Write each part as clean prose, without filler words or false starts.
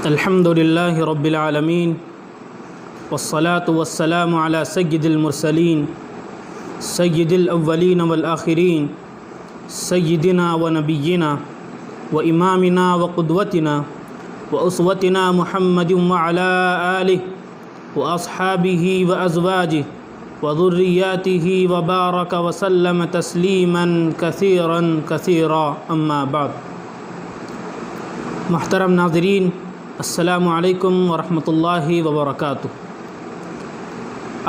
الحمد لله رب العالمين والصلاة والسلام على سيد المرسلين سيد الأولين والآخرين سيدنا ونبينا وإمامنا وقدوتنا وأسوتنا محمد وعلى آله وأصحابه وأزواجه وذرياته وبارك وسلم تسليما كثيرا كثيرا أما بعد. محترم ناظرین، السلام علیکم ورحمۃ اللہ وبرکاتہ.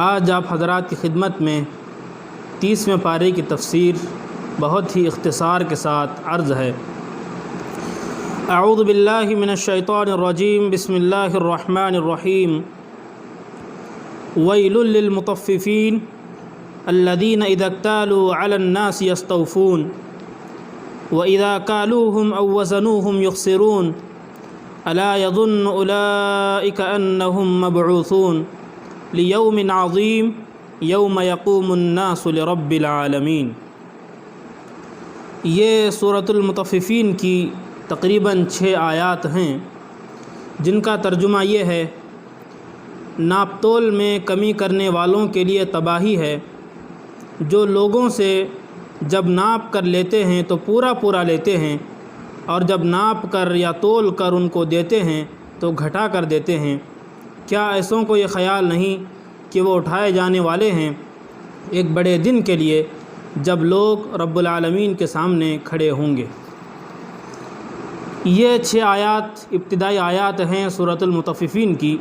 آج آپ حضرات کی خدمت میں 30ویں پارے کی تفسیر بہت ہی اختصار کے ساتھ عرض ہے. اعوذ باللہ من الشیطان الرجیم، بسم اللہ الرحمن الرحیم. ویل للمطففین الذین اذا اکتالوا علی الناس یستوفون وَإِذَا كَالُوهُمْ أَوْ وَزَنُوهُمْ يُخْسِرُونَ أَلَا يَظُنُّ أُولَئِكَ أَنَّهُمْ مَبْعُوثُونَ لِيَوْمٍ عَظِيمٍ يَوْمَ يَقُومُ النَّاسُ لِرَبِّ الْعَالَمِينَ. یہ سورۃ المطففین کی تقریباً 6 آیات ہیں جن کا ترجمہ یہ ہے: ناپ تول میں کمی کرنے والوں کے لیے تباہی ہے، جو لوگوں سے جب ناپ کر لیتے ہیں تو پورا لیتے ہیں، اور جب ناپ کر یا تول کر ان کو دیتے ہیں تو گھٹا کر دیتے ہیں. کیا ایسوں کو یہ خیال نہیں کہ وہ اٹھائے جانے والے ہیں ایک بڑے دن کے لیے جب لوگ رب العالمین کے سامنے کھڑے ہوں گے. یہ 6 آیات ابتدائی آیات ہیں سورۃ المطففین کی،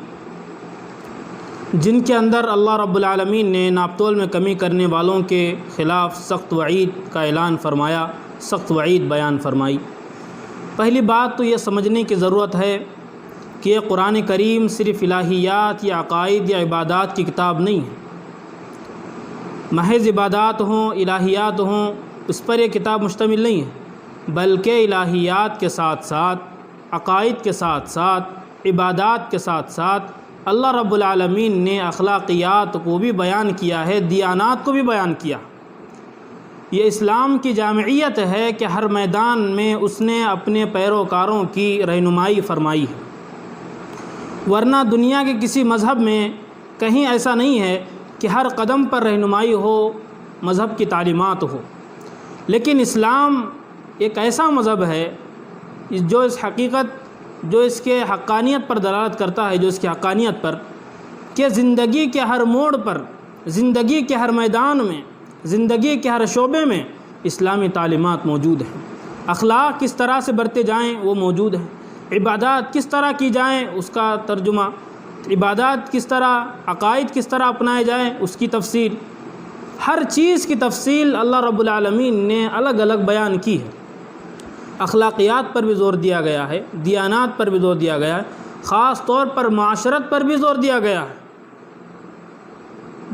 جن کے اندر اللہ رب العالمین نے ناپ تول میں کمی کرنے والوں کے خلاف سخت وعید کا اعلان فرمایا، سخت وعید بیان فرمائی. پہلی بات تو یہ سمجھنے کی ضرورت ہے کہ یہ قرآن کریم صرف الہیات یا عقائد یا عبادات کی کتاب نہیں ہے. محض عبادات ہوں، الہیات ہوں، اس پر یہ کتاب مشتمل نہیں ہے، بلکہ الہیات کے ساتھ ساتھ، عقائد کے ساتھ ساتھ، عبادات کے ساتھ ساتھ اللہ رب العالمین نے اخلاقیات کو بھی بیان کیا ہے، دیانات کو بھی بیان کیا. یہ اسلام کی جامعیت ہے کہ ہر میدان میں اس نے اپنے پیروکاروں کی رہنمائی فرمائی ہے. ورنہ دنیا کے کسی مذہب میں کہیں ایسا نہیں ہے کہ ہر قدم پر رہنمائی ہو، مذہب کی تعلیمات ہو. لیکن اسلام ایک ایسا مذہب ہے جو اس کے حقانیت پر دلالت کرتا ہے، جو اس کی حقانیت پر، کہ زندگی کے ہر موڑ پر، زندگی کے ہر میدان میں، زندگی کے ہر شعبے میں اسلامی تعلیمات موجود ہیں. اخلاق کس طرح سے برتے جائیں وہ موجود ہیں. عبادات کس طرح کی جائیں اس کا ترجمہ، عبادات کس طرح، عقائد کس طرح اپنائے جائیں اس کی تفصیل، ہر چیز کی تفصیل اللہ رب العالمین نے الگ الگ بیان کی ہے. اخلاقیات پر بھی زور دیا گیا ہے، دیانات پر بھی زور دیا گیا ہے، خاص طور پر معاشرت پر بھی زور دیا گیا ہے.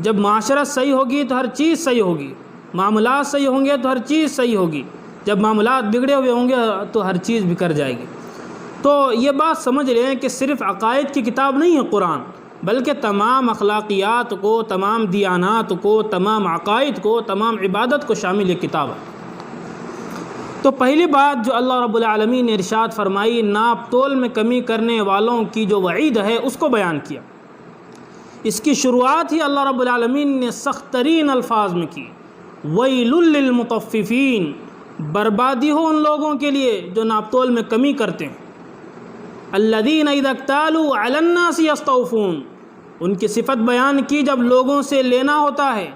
جب معاشرت صحیح ہوگی تو ہر چیز صحیح ہوگی، معاملات صحیح ہوں گے تو ہر چیز صحیح ہوگی. جب معاملات بگڑے ہوئے ہوں گے تو ہر چیز بکھر جائے گی. تو یہ بات سمجھ رہے ہیں کہ صرف عقائد کی کتاب نہیں ہے قرآن، بلکہ تمام اخلاقیات کو، تمام دیانات کو، تمام عقائد کو، تمام عبادت کو شامل یہ کتاب ہے. تو پہلی بات جو اللہ رب العالمین نے ارشاد فرمائی، ناپ تول میں کمی کرنے والوں کی جو وعید ہے اس کو بیان کیا. اس کی شروعات ہی اللہ رب العالمین نے سخت ترین الفاظ میں کی: ویل للمطففین، بربادی ہو ان لوگوں کے لیے جو ناپ تول میں کمی کرتے ہیں. الذین اذا اکتالوا علی الناس یستوفون، ان کی صفت بیان کی جب لوگوں سے لینا ہوتا ہے،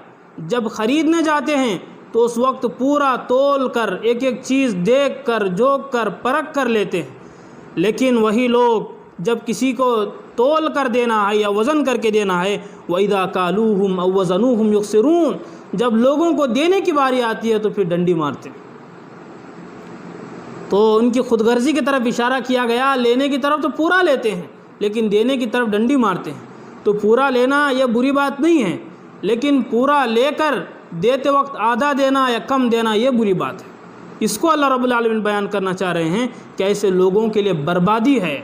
جب خریدنے جاتے ہیں تو اس وقت پورا تول کر، ایک ایک چیز دیکھ کر، جوک کر، پرکھ کر لیتے ہیں. لیکن وہی لوگ جب کسی کو تول کر دینا ہے یا وزن کر کے دینا ہے، وَإِذَا كَالُوهُمْ أَوْ وَزَنُوهُمْ يُخْسِرُونَ، جب لوگوں کو دینے کی باری آتی ہے تو پھر ڈنڈی مارتے ہیں. تو ان کی خود غرضی کی طرف اشارہ کیا گیا. لینے کی طرف تو پورا لیتے ہیں لیکن دینے کی طرف ڈنڈی مارتے ہیں. تو پورا لینا یہ بری بات نہیں ہے، لیکن پورا لے کر دیتے وقت آدھا دینا یا کم دینا یہ بری بات ہے. اس کو اللہ رب العالمین بیان کرنا چاہ رہے ہیں کہ ایسے لوگوں کے لیے بربادی ہے،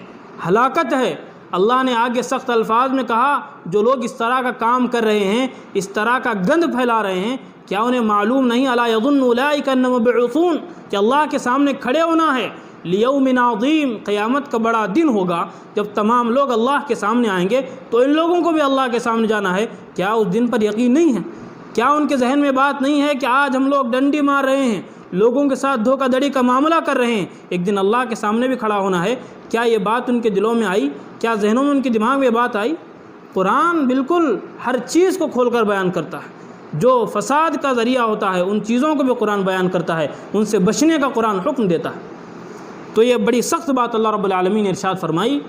ہلاکت ہے. اللہ نے آگے سخت الفاظ میں کہا جو لوگ اس طرح کا کام کر رہے ہیں، اس طرح کا گند پھیلا رہے ہیں، کیا انہیں معلوم نہیں؟ الا یظن اولئک انہم مبعوثون، کہ اللہ کے سامنے کھڑے ہونا ہے، لیوم عظیم، قیامت کا بڑا دن ہوگا جب تمام لوگ اللہ کے سامنے آئیں گے، تو ان لوگوں کو بھی اللہ کے سامنے جانا ہے۔ کیا اس دن پر یقین نہیں ہے؟ کیا ان کے ذہن میں بات نہیں ہے کہ آج ہم لوگ ڈنڈی مار رہے ہیں، لوگوں کے ساتھ دھوکہ دھڑی کا معاملہ کر رہے ہیں، ایک دن اللہ کے سامنے بھی کھڑا ہونا ہے؟ کیا یہ بات ان کے دلوں میں آئی؟ کیا ذہنوں میں ان کے دماغ میں بات آئی؟ قرآن بالکل ہر چیز کو کھول کر بیان کرتا ہے، جو فساد کا ذریعہ ہوتا ہے ان چیزوں کو بھی قرآن بیان کرتا ہے، ان سے بچنے کا قرآن حکم دیتا ہے۔ تو یہ بڑی سخت بات اللہ رب العالمین نے ارشاد فرمائی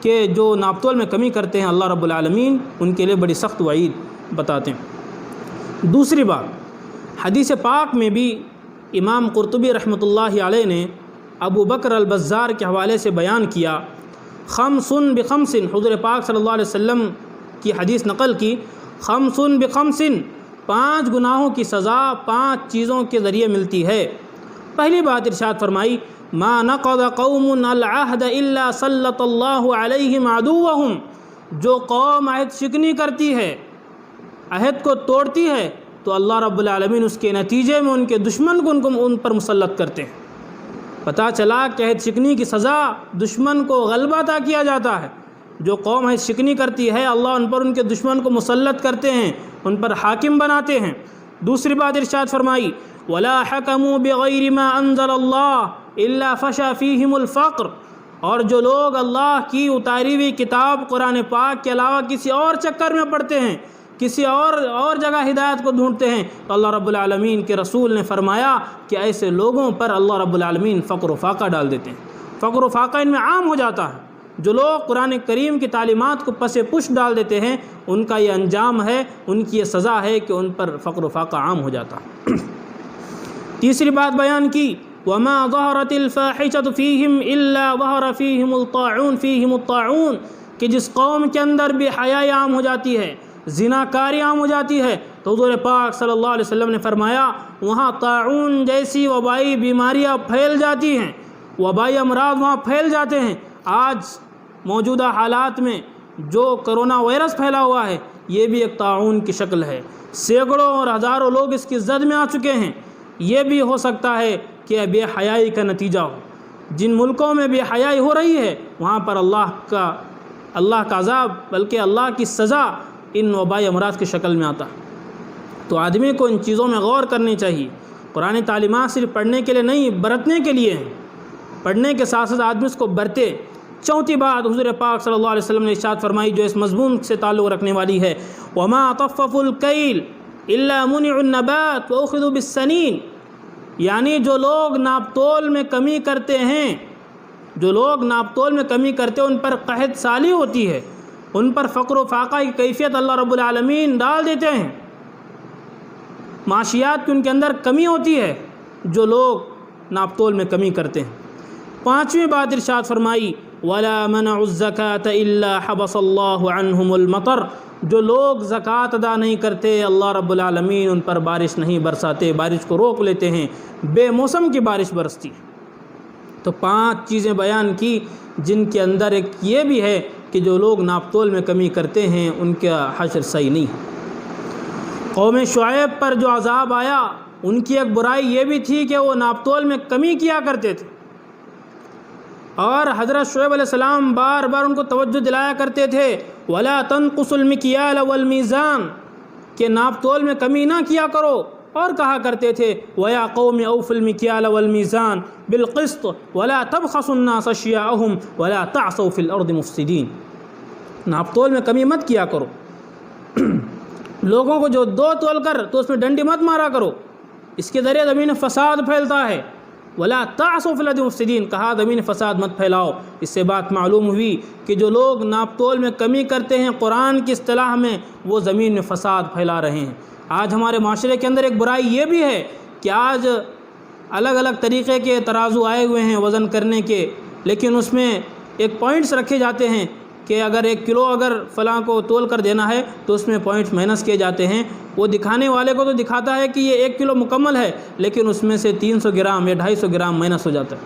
کہ جو ناپتول میں کمی کرتے ہیں اللہ رب العالمین ان کے لیے بڑی سخت وعید بتاتے ہیں۔ دوسری بات، حدیث پاک میں بھی امام قرطبی رحمۃ اللہ علیہ نے ابو بکر البزار کے حوالے سے بیان کیا، خمس بخمس، حضور پاک صلی اللہ علیہ وسلم کی حدیث نقل کی، خمس بخمس، 5 گناہوں کی سزا 5 چیزوں کے ذریعے ملتی ہے۔ پہلی بات ارشاد فرمائی، ما نقض قوم العہد الا سلط اللہ علیہم عدوہم، جو قوم عہد شکنی کرتی ہے، عہد کو توڑتی ہے، تو اللہ رب العالمین اس کے نتیجے میں ان کے دشمن کو ان پر مسلط کرتے ہیں۔ پتہ چلا کہ عہد شکنی کی سزا دشمن کو غلبہ عطا کیا جاتا ہے۔ جو قوم عہد شکنی کرتی ہے اللہ ان پر ان کے دشمن کو مسلط کرتے ہیں، ان پر حاکم بناتے ہیں۔ دوسری بات ارشاد فرمائی، ولا حکموا بغیر ما انزل اللہ الا فشا فیہم الفقر، اور جو لوگ اللہ کی اتاری ہوئی کتاب قرآن پاک کے علاوہ کسی اور چکر میں پڑتے ہیں، کسی اور جگہ ہدایت کو ڈھونڈتے ہیں، تو اللہ رب العالمین کے رسول نے فرمایا کہ ایسے لوگوں پر اللہ رب العالمین فقر و فاقہ ڈال دیتے ہیں۔ فقر و فاقہ ان میں عام ہو جاتا ہے۔ جو لوگ قرآن کریم کی تعلیمات کو پس پش ڈال دیتے ہیں، ان کا یہ انجام ہے، ان کی یہ سزا ہے کہ ان پر فقر و فاقہ عام ہو جاتا ہے۔ تیسری بات بیان کی، وما ظہرت الفاحشۃ فیہم الا ظہر فیہم الطاعون، کہ جس قوم کے اندر بے حیائی عام ہو جاتی ہے، زناکاری عام ہو جاتی ہے، تو حضور پاک صلی اللہ علیہ وسلم نے فرمایا وہاں طاعون جیسی وبائی بیماریاں پھیل جاتی ہیں، وبائی امراض وہاں پھیل جاتے ہیں۔ آج موجودہ حالات میں جو کرونا وائرس پھیلا ہوا ہے یہ بھی ایک طاعون کی شکل ہے، سینکڑوں اور ہزاروں لوگ اس کی زد میں آ چکے ہیں۔ یہ بھی ہو سکتا ہے کہ بے حیائی کا نتیجہ ہو۔ جن ملکوں میں بے حیائی ہو رہی ہے وہاں پر اللہ کا عذاب بلکہ اللہ کی سزا ان وبائی امراض کی شکل میں آتا ہے۔ تو آدمی کو ان چیزوں میں غور کرنی چاہیے۔ قرآن تعلیمات صرف پڑھنے کے لیے نہیں، برتنے کے لیے ہیں۔ پڑھنے کے ساتھ ساتھ آدمی اس کو برتے۔ چوتھی بات حضور پاک صلی اللہ علیہ وسلم نے ارشاد فرمائی جو اس مضمون سے تعلق رکھنے والی ہے، وما طففوا الکیل الا منعوا النبات واخذوا بالسنین، یعنی جو لوگ ناپ تول میں کمی کرتے ہیں، جو لوگ ناپ تول میں کمی کرتے ہیں ان پر قحط سالی ہوتی ہے، ان پر فقر و فاقہ کی کیفیت اللہ رب العالمین ڈال دیتے ہیں، معاشیات کی ان کے اندر کمی ہوتی ہے جو لوگ ناپ تول میں کمی کرتے ہیں۔ پانچویں بات ارشاد فرمائی، ولا منعوا الزکاة الا حبس اللہ عنہم المطر، جو لوگ زکوٰۃ ادا نہیں کرتے اللہ رب العالمین ان پر بارش نہیں برساتے، بارش کو روک لیتے ہیں، بے موسم کی بارش برستی ہے۔ تو 5 چیزیں بیان کی جن کے اندر ایک یہ بھی ہے کہ جو لوگ ناپ تول میں کمی کرتے ہیں ان کا حشر صحیح نہیں ہے۔ قوم شعیب پر جو عذاب آیا ان کی ایک برائی یہ بھی تھی کہ وہ ناپ تول میں کمی کیا کرتے تھے، اور حضرت شعیب علیہ السلام بار بار ان کو توجہ دلایا کرتے تھے وَلَا تَنْقُصُوا الْمِكْيَالَ وَالْمِيزَانَ، کہ ناپ تول میں کمی نہ کیا کرو، اور کہا کرتے تھے وَيَا قَوْمِ أَوْفُوا الْمِكْيَالَ وَالْمِيزَانَ بِالْقِسْطِ وَلَا تَبْخَسُوا النَّاسَ أَشْيَاءَهُمْ وَلَا تَعْثَوْا فِي الْأَرْضِ مُفْسِدِينَ، ناپ تول میں کمی مت کیا کرو، لوگوں کو جو 2 تول کر تو اس میں ڈنڈی مت مارا کرو، اس کے ذریعے زمین فساد پھیلتا ہے۔ ولا تعثوا فی الارض مفسدین، کہا زمین فساد مت پھیلاؤ۔ اس سے بات معلوم ہوئی کہ جو لوگ ناپ تول میں کمی کرتے ہیں قرآن کی اصطلاح میں وہ زمین میں فساد پھیلا رہے ہیں۔ آج ہمارے معاشرے کے اندر ایک برائی یہ بھی ہے کہ آج الگ الگ طریقے کے ترازو آئے ہوئے ہیں وزن کرنے کے، لیکن اس میں ایک پوائنٹس رکھے جاتے ہیں کہ اگر 1 کلو اگر فلاں کو تول کر دینا ہے تو اس میں پوائنٹس مائنس کیے جاتے ہیں۔ وہ دکھانے والے کو تو دکھاتا ہے کہ یہ 1 کلو مکمل ہے، لیکن اس میں سے 300 گرام یا 250 گرام مائنس ہو جاتا ہے۔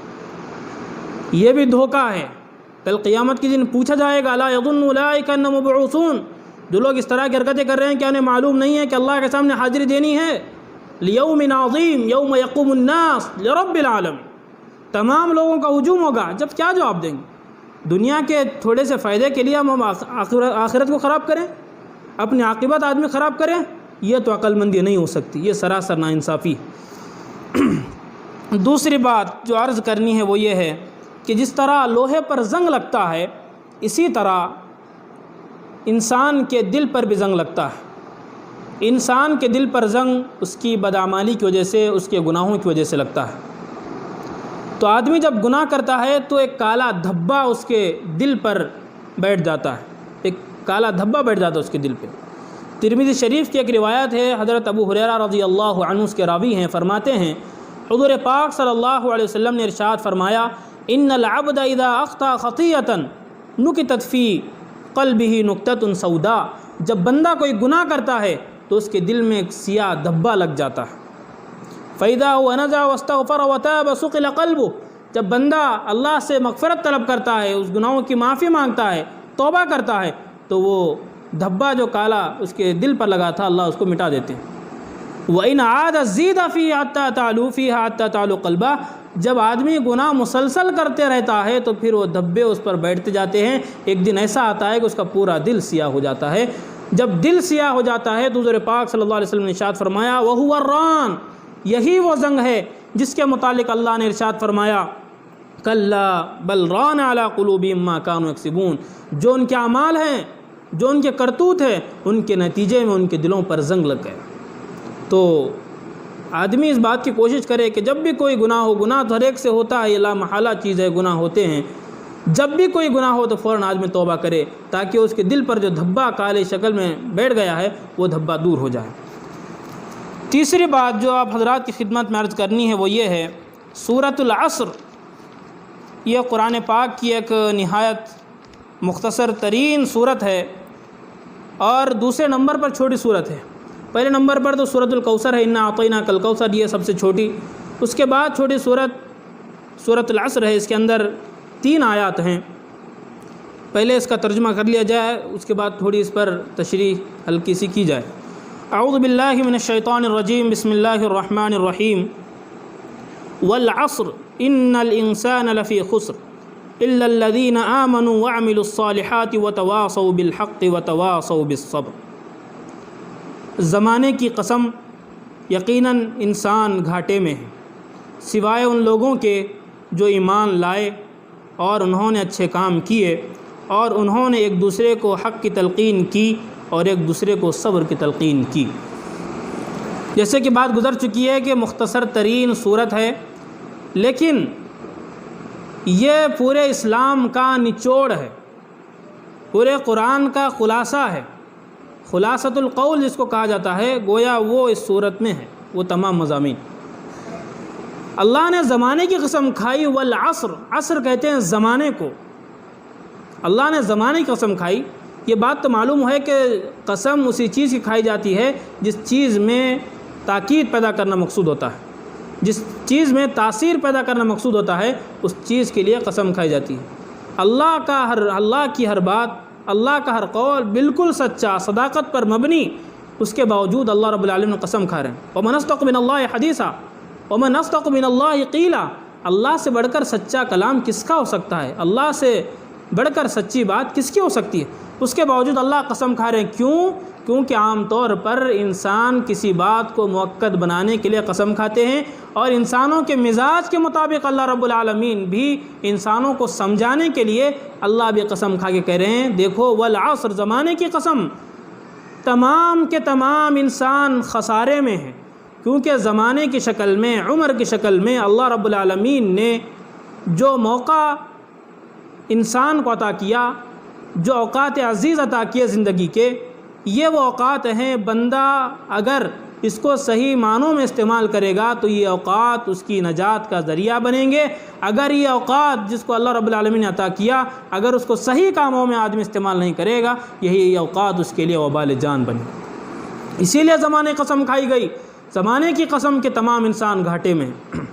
یہ بھی دھوکہ ہے۔ کل قیامت کے دن پوچھا جائے گا لا یظن اولئک انہم مبعوثون، جو لوگ اس طرح کی حرکتیں کر رہے ہیں کیا انہیں معلوم نہیں ہے کہ اللہ کے سامنے حاضری دینی ہے؟ لیوم عظیم یوم یقوم الناس لرب العالمین، تمام لوگوں کا ہجوم ہوگا، جب کیا جواب دیں گے؟ دنیا کے تھوڑے سے فائدے کے لیے ہم آخرت کو خراب کریں، اپنی عاقبت آدمی خراب کریں؟ یہ تو عقل مندی نہیں ہو سکتی، یہ سراسر ناانصافی۔ دوسری بات جو عرض کرنی ہے وہ یہ ہے کہ جس طرح لوہے پر زنگ لگتا ہے، اسی طرح انسان کے دل پر بھی زنگ لگتا ہے۔ انسان کے دل پر زنگ اس کی بدعمالی کی وجہ سے، اس کے گناہوں کی وجہ سے لگتا ہے۔ تو آدمی جب گناہ کرتا ہے تو ایک کالا دھبا اس کے دل پر بیٹھ جاتا ہے، ایک کالا دھبا بیٹھ جاتا ہے اس کے دل پہ۔ ترمذی شریف کی ایک روایت ہے، حضرت ابو ہریرہ رضی اللہ عنہ اس کے راوی ہیں، فرماتے ہیں حضور پاک صلی اللہ علیہ وسلم نے ارشاد فرمایا، ان العبد اذا اخطا خطیئۃ نکتت فی قلبہ نکتۃ سوداء، جب بندہ کوئی گناہ کرتا ہے تو اس کے دل میں ایک سیاہ دھبا لگ جاتا ہے۔ فَإِذَا هُوَ نَزَعَ وَاسْتَغْفَرَ وَتَابَ سُقِلَ قَلْبُهُ، جب بندہ اللہ سے مغفرت طلب کرتا ہے، اس گناہوں کی معافی مانگتا ہے، توبہ کرتا ہے، تو وہ دھبا جو کالا اس کے دل پر لگا تھا اللہ اس کو مٹا دیتے ہیں۔ وَإِنْ عَادَ زِيدَ فِيهِ حَتَّى تَعْلُو فِيهَا حَتَّى تَعْلُو قَلْبَهُ، جب آدمی گناہ مسلسل کرتے رہتا ہے تو پھر وہ دھبے اس پر بیٹھتے جاتے ہیں، ایک دن ایسا آتا ہے کہ اس کا پورا دل سیاہ ہو جاتا ہے۔ جب دل سیاہ ہو جاتا ہے تو حضور پاک صلی اللہ علیہ وسلم نے ارشاد فرمایا، وَهُوَ الرَّانُ، یہی وہ زنگ ہے جس کے متعلق اللہ نے ارشاد فرمایا، كَلَّا بَلْ رَانَ عَلَىٰ قُلُوبِهِم مَّا كَانُوا يَكْسِبُونَ، جو ان کے اعمال ہیں، جو ان کے کرتوت ہیں، ان کے نتیجے میں ان کے دلوں پر زنگ لگ گئے۔ تو آدمی اس بات کی کوشش کرے کہ جب بھی کوئی گناہ ہو، گناہ تو ہر ایک سے ہوتا ہے، یہ لا محالہ چیز ہے، گناہ ہوتے ہیں، جب بھی کوئی گناہ ہو تو فوراً آدمی توبہ کرے تاکہ اس کے دل پر جو دھبا کالے شکل میں بیٹھ گیا ہے وہ دھبا دور ہو جائے۔ تیسری بات جو آپ حضرات کی خدمت میں عرض کرنی ہے وہ یہ ہے، سورۃ العصر یہ قرآن پاک کی ایک نہایت مختصر ترین صورت ہے اور دوسرے نمبر پر چھوٹی صورت ہے۔ پہلے نمبر پر تو سورۃ الکوثر ہے، انا اعطیناک الکوثر، یہ سب سے چھوٹی۔ اس کے بعد چھوٹی سورۃ العصر ہے، اس کے اندر 3 آیات ہیں۔ پہلے اس کا ترجمہ کر لیا جائے، اس کے بعد تھوڑی اس پر تشریح ہلکی سی کی جائے۔ اعوذ باللہ من الشیطان الرجیم، بسم اللہ الرحمن الرحیم، والعصر ان الانسان لفی خسر الا الذین آمنوا وعملوا الصالحات وتواصوا بالحق وتواصوا بالصبر۔ زمانے کی قسم، یقیناً انسان گھاٹے میں ہے سوائے ان لوگوں کے جو ایمان لائے اور انہوں نے اچھے کام کیے اور انہوں نے ایک دوسرے کو حق کی تلقین کی اور ایک دوسرے کو صبر کی تلقین کی۔ جیسے کہ بات گزر چکی ہے کہ مختصر ترین صورت ہے، لیکن یہ پورے اسلام کا نچوڑ ہے، پورے قرآن کا خلاصہ ہے، خلاصۃ القول جس کو کہا جاتا ہے، گویا وہ اس صورت میں ہے، وہ تمام مضامین۔ اللہ نے زمانے کی قسم کھائی، والعصر، عصر کہتے ہیں زمانے کو، اللہ نے زمانے کی قسم کھائی۔ یہ بات تو معلوم ہے کہ قسم اسی چیز کی کھائی جاتی ہے جس چیز میں تاکید پیدا کرنا مقصود ہوتا ہے، جس چیز میں تاثیر پیدا کرنا مقصود ہوتا ہے، اس چیز کے لیے قسم کھائی جاتی ہے۔ اللہ کی ہر بات، اللہ کا ہر قول بالکل سچا، صداقت پر مبنی، اس کے باوجود اللہ رب العالمین قسم کھا رہے ہیں۔ وَمَنْ أَصْدَقُ مِنَ اللَّهِ حَدِيثًا وَمَنْ أَصْدَقُ مِنَ اللَّهِ قِيلًا، اللہ سے بڑھ کر سچا کلام کس کا ہو سکتا ہے؟ اللہ سے بڑھ کر سچی بات کس کی ہو سکتی ہے؟ اس کے باوجود اللہ قسم کھا رہے ہیں۔ کیونکہ عام طور پر انسان کسی بات کو مؤکد بنانے کے لیے قسم کھاتے ہیں، اور انسانوں کے مزاج کے مطابق اللہ رب العالمین بھی انسانوں کو سمجھانے کے لیے اللہ بھی قسم کھا کے کہہ رہے ہیں، دیکھو والعصر، زمانے کی قسم، تمام کے تمام انسان خسارے میں ہیں، کیونکہ زمانے کی شکل میں، عمر کی شکل میں اللہ رب العالمین نے جو موقع انسان کو عطا کیا، جو اوقات عزیز عطا کیے زندگی کے، یہ وہ اوقات ہیں، بندہ اگر اس کو صحیح معنوں میں استعمال کرے گا تو یہ اوقات اس کی نجات کا ذریعہ بنیں گے۔ اگر یہ اوقات جس کو اللہ رب العالمین نے عطا کیا، اگر اس کو صحیح کاموں میں آدمی استعمال نہیں کرے گا، یہی اوقات اس کے لیے وبال جان بنے۔ اسی لیے زمانے کی قسم کھائی گئی، زمانے کی قسم کے تمام انسان گھاٹے میں ہیں۔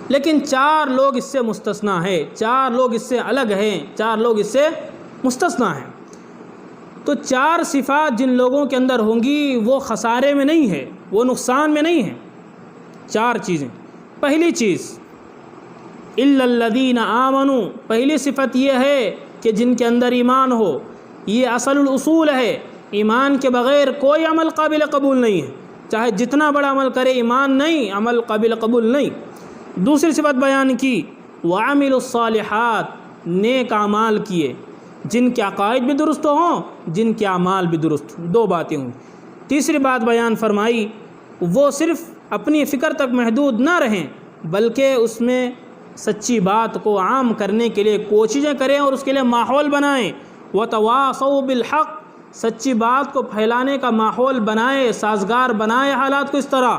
لیکن 4 لوگ اس سے مستثنیٰ ہیں، 4 لوگ اس سے الگ ہیں، 4 لوگ اس سے مستثنیٰ ہیں۔ تو 4 صفات جن لوگوں کے اندر ہوں گی وہ خسارے میں نہیں ہے، وہ نقصان میں نہیں ہے۔ 4 چیزیں۔ پہلی چیز، الا الذین آمنوا، پہلی صفت یہ ہے کہ جن کے اندر ایمان ہو، یہ اصل الاصول ہے، ایمان کے بغیر کوئی عمل قابل قبول نہیں ہے، چاہے جتنا بڑا عمل کرے ایمان نہیں، عمل قابل قبول نہیں۔ دوسری صفت بیان کی وعملوا الصالحات، نیک اعمال کیے، جن کے عقائد بھی درست ہوں، جن کے اعمال بھی درست ہوں، دو باتیں ہوں۔ تیسری بات بیان فرمائی وہ صرف اپنی فکر تک محدود نہ رہیں بلکہ اس میں سچی بات کو عام کرنے کے لیے کوششیں کریں اور اس کے لیے ماحول بنائیں۔ وتواصوا بالحق، سچی بات کو پھیلانے کا ماحول بنائے، سازگار بنائے حالات کو اس طرح۔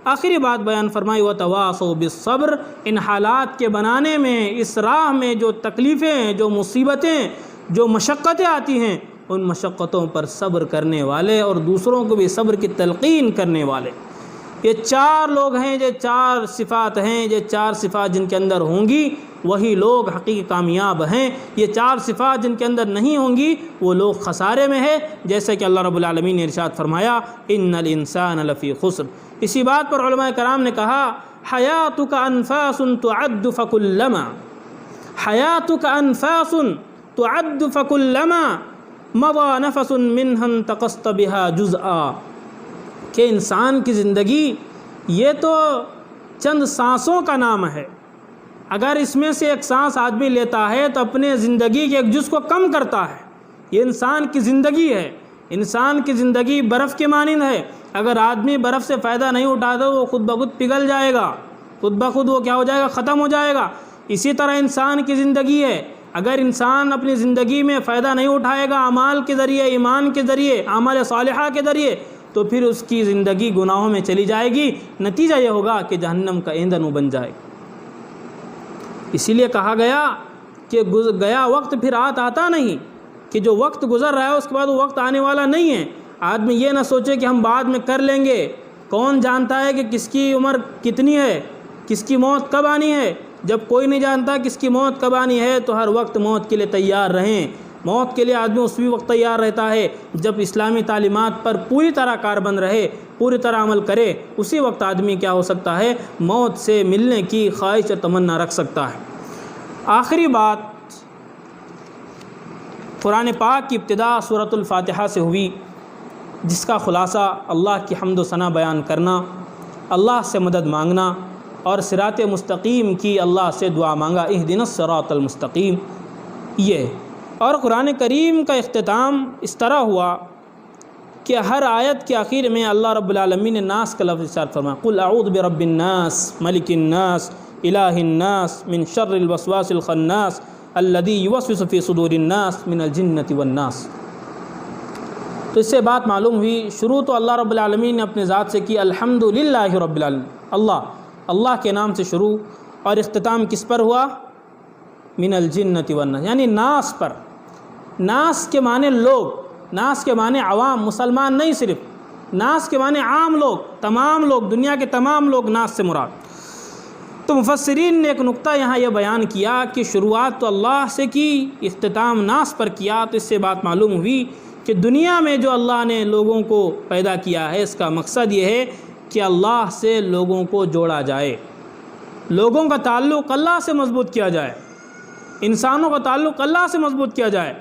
آخری بات بیان فرمائی وتواصوا بالصبر، ان حالات کے بنانے میں، اس راہ میں جو تکلیفیں، جو مصیبتیں، جو مشقتیں آتی ہیں، ان مشقتوں پر صبر کرنے والے اور دوسروں کو بھی صبر کی تلقین کرنے والے، یہ چار لوگ ہیں، یہ چار صفات ہیں، یہ چار صفات جن کے اندر ہوں گی وہی لوگ حقیقی کامیاب ہیں۔ یہ چار صفات جن کے اندر نہیں ہوں گی وہ لوگ خسارے میں ہے، جیسے کہ اللہ رب العالمین نے ارشاد فرمایا ان الانسان لفی خسر۔ اسی بات پر علماء کرام نے کہا حیاتک انفاس تعد فکلما، حیاتک انفاس تعد فکلما مضى نفس منها انتقصت بها جزءا، کہ انسان کی زندگی یہ تو چند سانسوں کا نام ہے، اگر اس میں سے ایک سانس آدمی لیتا ہے تو اپنے زندگی کے ایک جز کو کم کرتا ہے۔ یہ انسان کی زندگی ہے، انسان کی زندگی برف کے مانند ہے، اگر آدمی برف سے فائدہ نہیں اٹھاتا وہ خود بخود پگھل جائے گا، خود بخود وہ کیا ہو جائے گا، ختم ہو جائے گا۔ اسی طرح انسان کی زندگی ہے، اگر انسان اپنی زندگی میں فائدہ نہیں اٹھائے گا اعمال کے ذریعے، ایمان کے ذریعے، اعمال صالحہ کے ذریعے، تو پھر اس کی زندگی گناہوں میں چلی جائے گی، نتیجہ یہ ہوگا کہ جہنم کا ایندھن وہ بن جائے گا۔ اسی لیے کہا گیا کہ گیا وقت پھر آتا نہیں، کہ جو وقت گزر رہا ہے اس کے بعد وہ وقت آنے والا نہیں ہے۔ آدمی یہ نہ سوچے کہ ہم بعد میں کر لیں گے، کون جانتا ہے کہ کس کی عمر کتنی ہے، کس کی موت کب آنی ہے؟ جب کوئی نہیں جانتا کس کی موت کب آنی ہے تو ہر وقت موت کے لیے تیار رہیں۔ موت کے لیے آدمی اس بھی وقت تیار رہتا ہے جب اسلامی تعلیمات پر پوری طرح کاربند رہے، پوری طرح عمل کرے، اسی وقت آدمی کیا ہو سکتا ہے، موت سے ملنے کی خواہش اور تمنا رکھ سکتا ہے۔ آخری بات قرآن پاک کی ابتدا سورۃ الفاتحہ سے ہوئی، جس کا خلاصہ اللہ کی حمد و ثنا بیان کرنا، اللہ سے مدد مانگنا اور صراط مستقیم کی اللہ سے دعا مانگا اہدنا الصراط المستقیم۔ یہ اور قرآن کریم کا اختتام اس طرح ہوا کہ ہر آیت کے آخر میں اللہ رب العالمین نے ناس کا لفظ ارشاد فرمایا قل اعوذ برب الناس ملک الناس الہ الناس من شر الوسواس الخناس الذی یوسوس فی صدور الناس من الجنۃ والناس۔ تو اس سے بات معلوم ہوئی، شروع تو اللہ رب العالمین نے اپنے ذات سے کی الحمدللہ رب العالمین، اللہ کے نام سے شروع، اور اختتام کس پر ہوا؟ من الجنۃ والناس، یعنی ناس پر۔ ناس کے معنی لوگ، ناس کے معنی عوام، مسلمان نہیں صرف، ناس کے معنی عام لوگ، تمام لوگ، دنیا کے تمام لوگ ناس سے مراد۔ تو مفسرین نے ایک نقطہ یہاں یہ بیان کیا کہ شروعات تو اللہ سے کی، اختتام ناس پر کیا، تو اس سے بات معلوم ہوئی کہ دنیا میں جو اللہ نے لوگوں کو پیدا کیا ہے اس کا مقصد یہ ہے کہ اللہ سے لوگوں کو جوڑا جائے، لوگوں کا تعلق اللہ سے مضبوط کیا جائے، انسانوں کا تعلق اللہ سے مضبوط کیا جائے۔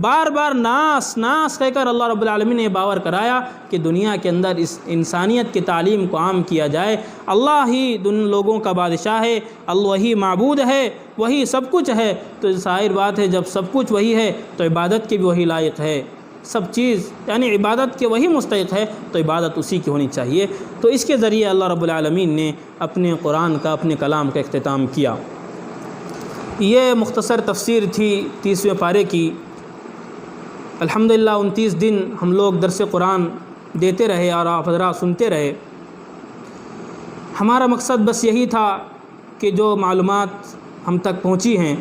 بار بار ناس ناس کہہ کر اللہ رب العالمین نے یہ باور کرایا کہ دنیا کے اندر اس انسانیت کی تعلیم کو عام کیا جائے، اللہ ہی لوگوں کا بادشاہ ہے، وہی معبود ہے، وہی سب کچھ ہے۔ تو ظاہر بات ہے جب سب کچھ وہی ہے تو عبادت کی بھی وہی لائق ہے، سب چیز یعنی عبادت کے وہی مستحق ہے، تو عبادت اسی کی ہونی چاہیے۔ تو اس کے ذریعے اللہ رب العالمین نے اپنے قرآن کا، اپنے کلام کا اختتام کیا۔ یہ مختصر تفسیر تھی 30ویں پارے کی۔ الحمدللہ 29 دن ہم لوگ درس قرآن دیتے رہے اور آپ حضرات سنتے رہے۔ ہمارا مقصد بس یہی تھا کہ جو معلومات ہم تک پہنچی ہیں،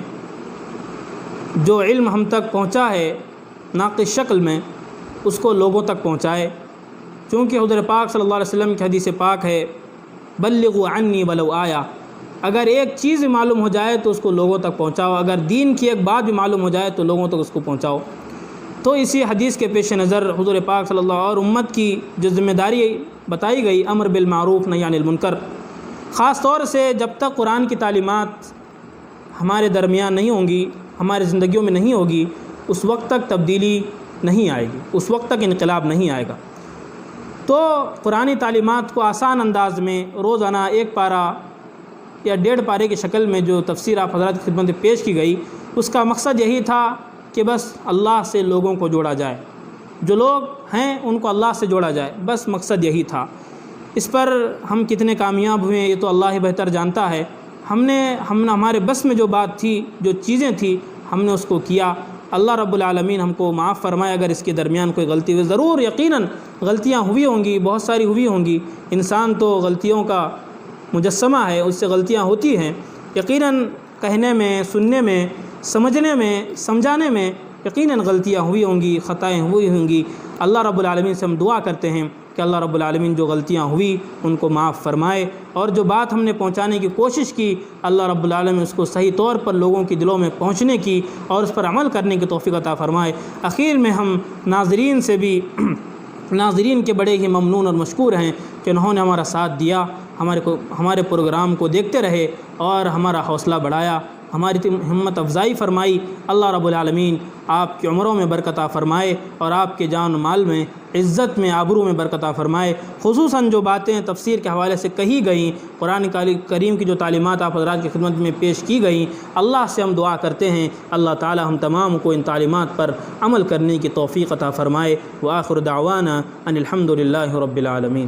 جو علم ہم تک پہنچا ہے ناقص شکل میں، اس کو لوگوں تک پہنچائے۔ چونکہ حضور پاک صلی اللہ علیہ وسلم کی حدیث پاک ہے بلغوا عنی ولو آیا، اگر ایک چیز بھی معلوم ہو جائے تو اس کو لوگوں تک پہنچاؤ، اگر دین کی ایک بات بھی معلوم ہو جائے تو لوگوں تک اس کو پہنچاؤ۔ تو اسی حدیث کے پیش نظر حضور پاک صلی اللہ علیہ وسلم اور امت کی جو ذمہ داری بتائی گئی امر بالمعروف نہی عن المنکر، خاص طور سے جب تک قرآن کی تعلیمات ہمارے درمیان نہیں ہوں گی، ہماری زندگیوں میں نہیں ہوگی، اس وقت تک تبدیلی نہیں آئے گی، اس وقت تک انقلاب نہیں آئے گا۔ تو قرآنی تعلیمات کو آسان انداز میں روزانہ 1 پارہ یا 1.5 پارے کی شکل میں جو تفسیر آپ حضرات کی خدمت میں پیش کی گئی، اس کا مقصد یہی تھا کہ بس اللہ سے لوگوں کو جوڑا جائے، جو لوگ ہیں ان کو اللہ سے جوڑا جائے، بس مقصد یہی تھا۔ اس پر ہم کتنے کامیاب ہوئے یہ تو اللہ ہی بہتر جانتا ہے۔ ہم نے ہمارے بس میں جو بات تھی، جو چیزیں تھیں، ہم نے اس کو کیا۔ اللہ رب العالمین ہم کو معاف فرمائے اگر اس کے درمیان کوئی غلطی ہوئی، ضرور یقیناً غلطیاں ہوئی ہوں گی، بہت ساری ہوئی ہوں گی، انسان تو غلطیوں کا مجسمہ ہے، اس سے غلطیاں ہوتی ہیں، یقیناً کہنے میں، سننے میں، سمجھنے میں، سمجھانے میں یقیناً غلطیاں ہوئی ہوں گی، خطائیں ہوئی ہوں گی۔ اللہ رب العالمین سے ہم دعا کرتے ہیں کہ اللہ رب العالمین جو غلطیاں ہوئی ان کو معاف فرمائے، اور جو بات ہم نے پہنچانے کی کوشش کی اللہ رب العالمین اس کو صحیح طور پر لوگوں کے دلوں میں پہنچنے کی اور اس پر عمل کرنے کی توفیق عطا فرمائے۔ اخیر میں ہم ناظرین سے بھی ناظرین کے بڑے ہی ممنون اور مشکور ہیں کہ انہوں نے ہمارا ساتھ دیا، ہمارے پروگرام کو دیکھتے رہے اور ہمارا حوصلہ بڑھایا، ہماری ہمت افزائی فرمائی۔ اللہ رب العالمین آپ کی عمروں میں برکت عطا فرمائے اور آپ کے جان و مال میں، عزت میں، آبرو میں برکت عطا فرمائے۔ خصوصاً جو باتیں تفسیر کے حوالے سے کہی گئیں، قرآن کریم کی جو تعلیمات آپ حضرات کی خدمت میں پیش کی گئیں، اللہ سے ہم دعا کرتے ہیں اللہ تعالی ہم تمام کو ان تعلیمات پر عمل کرنے کی توفیق عطا فرمائے۔ وآخر دعوانا ان الحمد للہ رب العالمین۔